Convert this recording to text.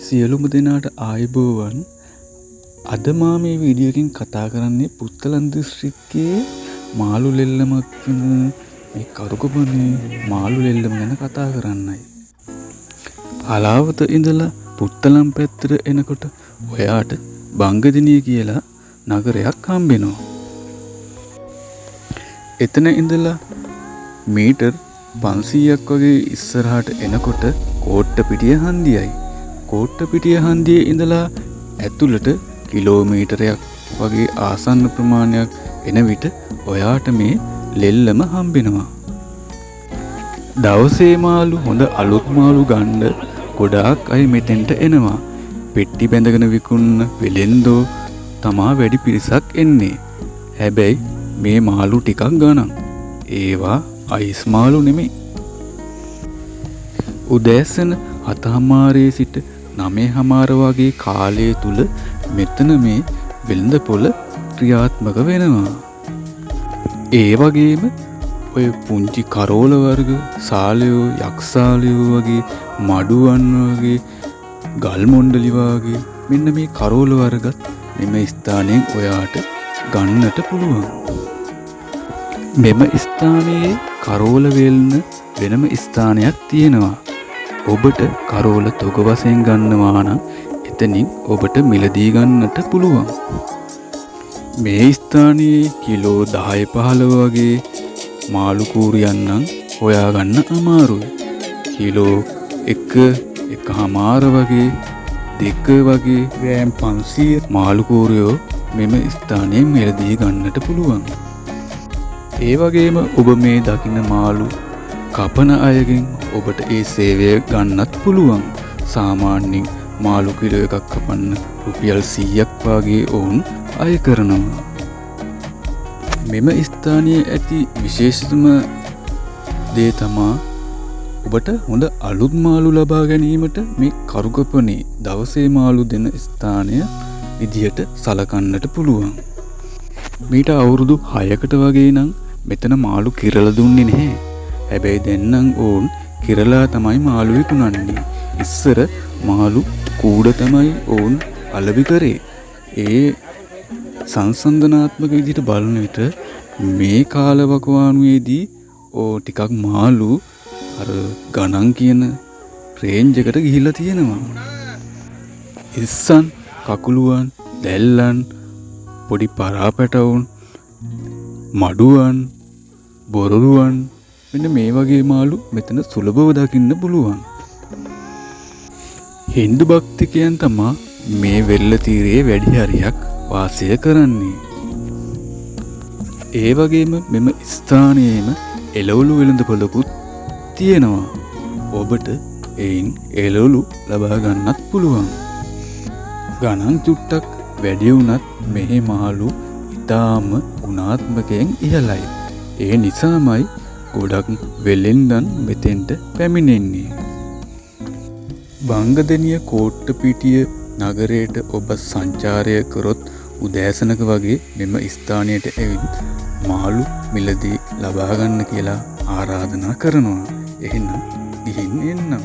සියලුම දෙනාට ආයුබෝවන්. අද මා මේ වීඩියෝ එකෙන් කතා කරන්නේ පුත්තලන් දිස්ත්‍රික්කයේ මාළු ලෙල්ලමක් වෙන මේ කරුකපනේ මාළු ලෙල්ලම ගැන කතා කරන්නයි. හලාවත ඉඳලා පුත්තලම් පැත්තට එනකොට ඔයාට බංගදිනිය කියලා නගරයක් හම්බෙනවා. එතන ඉඳලා මීටර් 500ක් වගේ ඉස්සරහට එනකොට කෝට්ටපිටිය හන්දියයි. කෝට්ටපිටිය හන්දියේ ඉඳලා ඇතුළට කිලෝමීටරයක් වගේ ආසන්න ප්‍රමාණයක් එන විට ඔයාට මේ ලෙල්ලම හම්බෙනවා. දවසේ මාළු හොඳ අලුත් මාළු ගන්න ගොඩාක් අය මෙතෙන්ට එනවා. පෙට්ටි බැඳගෙන විකුණන වෙලෙන්දෝ තමා වැඩි පිරිසක් එන්නේ. හැබැයි මේ මාළු ටිකක් ගණන්. ඒවා අයිස් මාළු නෙමෙයි. උදෑසන 7:00 සිට 9:00 වගේ කාලය තුල මෙතන මේ වෙළඳ පොළ ක්‍රියාත්මක වෙනවා. ඒ වගේම ඔය පුංචි කරෝල වර්ග, සාලයෝ, යක්ෂාලයෝ වගේ, මඩුවන් වගේ, ගල් මොණ්ඩලි වගේ මෙන්න මේ කරෝල වර්ගත් මෙම ස්ථානයෙන් ඔයාට ගන්නට පුළුවන්. මෙම ස්ථානයේ කරෝල වෙල්න වෙනම ස්ථානයක් තියෙනවා. ඔබට කරෝල තොග වශයෙන් ගන්නවා නම් එතනින් ඔබට මිලදී ගන්නට පුළුවන්. මේ ස්ථානයේ කිලෝ 10-15 වගේ මාළු කූරියන් නම් හොයාගන්න අමාරුයි. කිලෝ 1.5 වගේ 2 වගේ ග්‍රෑම් 500 මාළු කූරියෝ මෙම ස්ථානයෙන් මිලදී ගන්නට පුළුවන්. ඒ වගේම ඔබ මේ දකින්න මාළු කපන අයගෙන් ඔබට ඒ සේවය ගන්නත් පුළුවන්. සාමාන්‍යයෙන් මාළු කිලෝ එකක් කපන්න රුපියල් 100ක් වගේ ඔවුන් අය කරනවා. මෙම ස්ථානයේ ඇති විශේෂතම දේ තමා ඔබට හොඳ අලුත් මාළු ලබා ගැනීමට මේ කරුකපනේ දවසේ මාළු දෙන ස්ථානය විදියට සලකන්නට පුළුවන්. මීට අවුරුදු 6කට වගේ නම් මෙතන මාළු කිරලා දුන්නේ නැහැ. හැබැයි දැන් නම් ඕන් කිරලා තමයි මාළු විකුණන්නේ. ඉස්සර මාළු කූඩ තමයි ඕන් අලවි කරේ. ඒ සංසන්දනාත්මක විදිහට බලන විට මේ කාලවකවානුවේදී ටිකක් මාළු අර ගණන් කියන රේන්ජ් එකට ගිහිල්ලා තියෙනවා. ඉස්සන්, කකුලුවන්, දැල්ලන්, පොඩි පරාපැටවුන්, මඩුවන්, බොරළුවන් මෙන්න මේ වගේ මාළු මෙතන සුලභව දකින්න පුළුවන්. හින්දු භක්තිකයන් තමා මේ වෙල්ල තීරයේ වැඩි හරියක් වාසය කරන්නේ. ඒ වගේම මෙම ස්ථානයේම එළවලු වෙළඳපොළකුත් තියෙනවා. ඔබට එයින් එළවලු ලබා ගන්නත් පුළුවන්. ගණන් චුට්ටක් වැඩි වුණත් මෙහි මාළු ඉතාම ගුණාත්මකයෙන් ඉහළයි. ඒ නිසාමයි ගොඩක් වෙළෙන්දන් මෙතෙන්ට පැමිණෙන්නේ. බංගදෙනිය කෝට්ටපිටිය නගරයට ඔබ සංචාරය කරොත් උදෑසනක වගේ මෙම ස්ථානයට ඇවිත් මාළු මිලදී ලබා ගන්න කියලා ආරාධනා කරනවා. එහෙනම් ගිහින් එන්නම්.